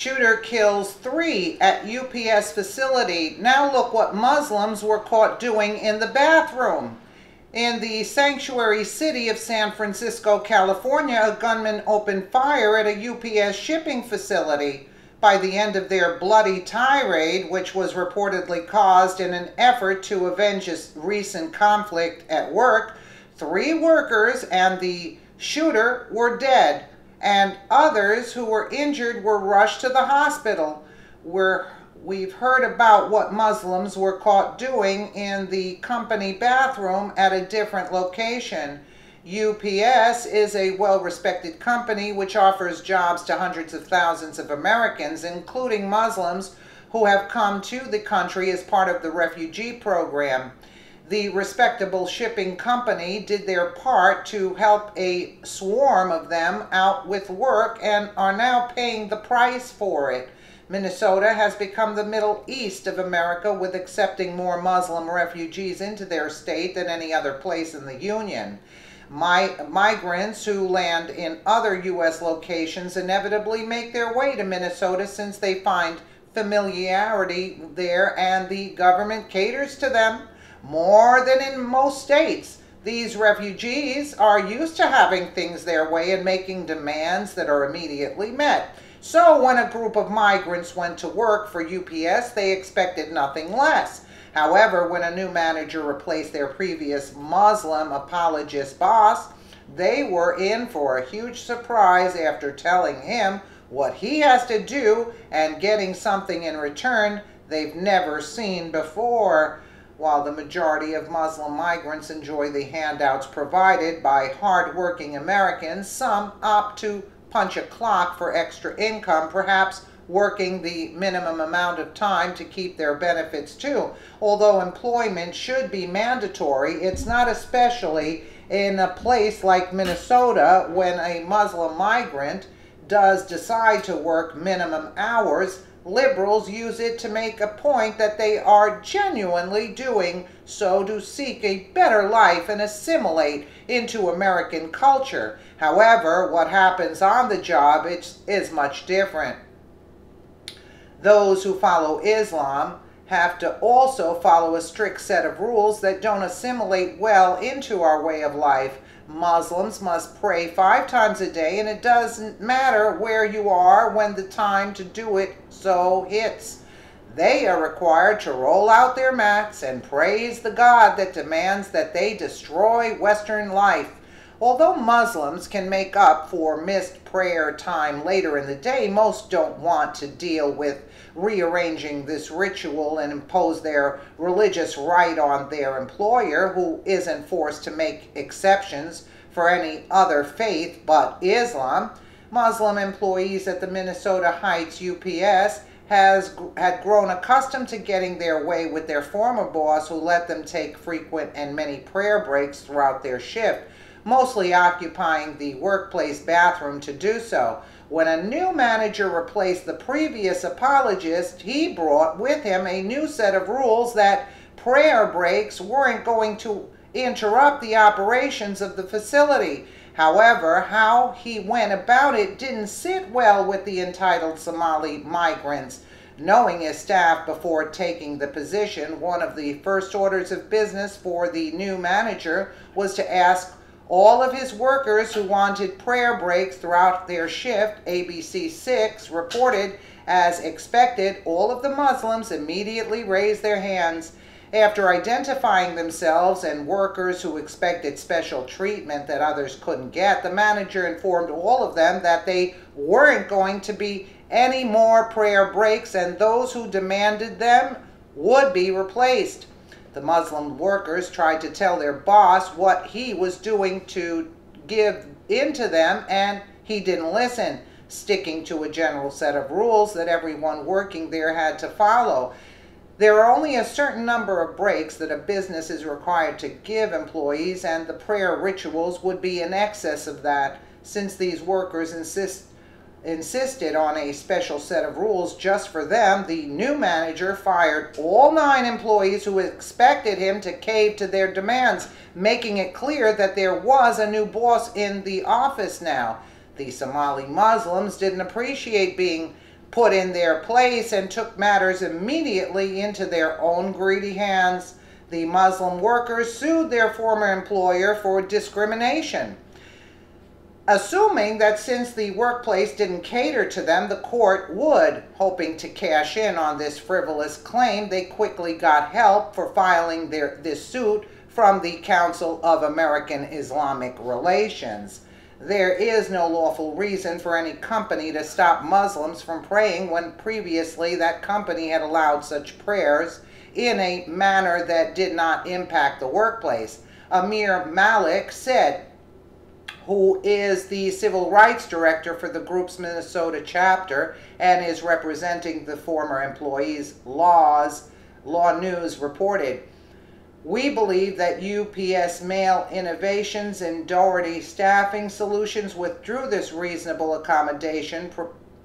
Shooter kills 3 at UPS facility. Now look what Muslims were caught doing in the bathroom. In the sanctuary city of San Francisco, California, a gunman opened fire at a UPS shipping facility. By the end of their bloody tirade, which was reportedly caused in an effort to avenge a recent conflict at work, 3 workers and the shooter were dead, and others who were injured were rushed to the hospital. We've heard about what Muslims were caught doing in the company bathroom at a different location. UPS is a well-respected company which offers jobs to hundreds of thousands of Americans, including Muslims who have come to the country as part of the refugee program. The respectable shipping company did their part to help a swarm of them out with work and are now paying the price for it. Minnesota has become the Middle East of America, with accepting more Muslim refugees into their state than any other place in the Union. Migrants who land in other U.S. locations inevitably make their way to Minnesota since they find familiarity there and the government caters to them more than in most states. These refugees are used to having things their way and making demands that are immediately met. So when a group of migrants went to work for UPS, they expected nothing less. However, when a new manager replaced their previous Muslim apologist boss, they were in for a huge surprise after telling him what he has to do and getting something in return they've never seen before. While the majority of Muslim migrants enjoy the handouts provided by hard-working Americans, some opt to punch a clock for extra income, perhaps working the minimum amount of time to keep their benefits too. Although employment should be mandatory, it's not, especially in a place like Minnesota. When a Muslim migrant does decide to work minimum hours, liberals use it to make a point that they are genuinely doing so to seek a better life and assimilate into American culture. However, what happens on the job is much different. Those who follow Islam have to also follow a strict set of rules that don't assimilate well into our way of life. Muslims must pray 5 times a day, and it doesn't matter where you are when the time to do it so hits. They are required to roll out their mats and praise the God that demands that they destroy Western life. Although Muslims can make up for missed prayer time later in the day, most don't want to deal with rearranging this ritual and impose their religious right on their employer, who isn't forced to make exceptions for any other faith but Islam. Muslim employees at the Minnesota Heights UPS had grown accustomed to getting their way with their former boss, who let them take frequent and many prayer breaks throughout their shift, mostly occupying the workplace bathroom to do so. When a new manager replaced the previous apologist, he brought with him a new set of rules that prayer breaks weren't going to interrupt the operations of the facility. However, how he went about it didn't sit well with the entitled Somali migrants. Knowing his staff before taking the position, one of the first orders of business for the new manager was to ask all of his workers who wanted prayer breaks throughout their shift. ABC 6 reported, as expected, all of the Muslims immediately raised their hands. After identifying themselves and workers who expected special treatment that others couldn't get, the manager informed all of them that they weren't going to be any more prayer breaks, and those who demanded them would be replaced. The Muslim workers tried to tell their boss what he was doing to give in to them, and he didn't listen, sticking to a general set of rules that everyone working there had to follow. There are only a certain number of breaks that a business is required to give employees, and the prayer rituals would be in excess of that. Since these workers insisted on a special set of rules just for them, the new manager fired all 9 employees who expected him to cave to their demands, making it clear that there was a new boss in the office now. The Somali Muslims didn't appreciate being put in their place and took matters immediately into their own greedy hands. The Muslim workers sued their former employer for discrimination, assuming that since the workplace didn't cater to them, the court would. Hoping to cash in on this frivolous claim, they quickly got help for filing this suit from the Council of American Islamic Relations. There is no lawful reason for any company to stop Muslims from praying when previously that company had allowed such prayers in a manner that did not impact the workplace. Amir Malik said, who is the civil rights director for the group's Minnesota chapter and is representing the former employees' Law News reported, "We believe that UPS Mail Innovations and Doherty Staffing Solutions withdrew this reasonable accommodation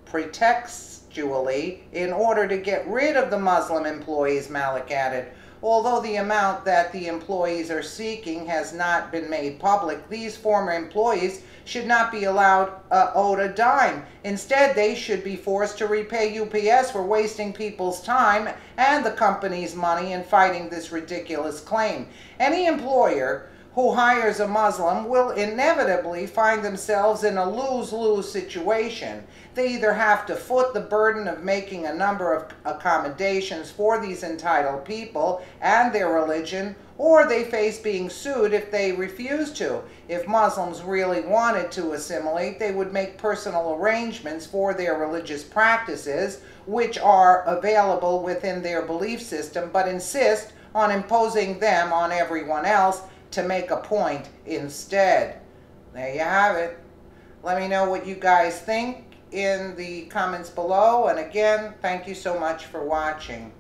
pretextually in order to get rid of the Muslim employees," Malik added. Although the amount that the employees are seeking has not been made public, these former employees should not be owed a dime. Instead, they should be forced to repay UPS for wasting people's time and the company's money in fighting this ridiculous claim. Any employer who hires a Muslim will inevitably find themselves in a lose-lose situation. They either have to foot the burden of making a number of accommodations for these entitled people and their religion, or they face being sued if they refuse to. If Muslims really wanted to assimilate, they would make personal arrangements for their religious practices, which are available within their belief system, but insist on imposing them on everyone else to make a point instead. There you have it. Let me know what you guys think in the comments below, and again, thank you so much for watching.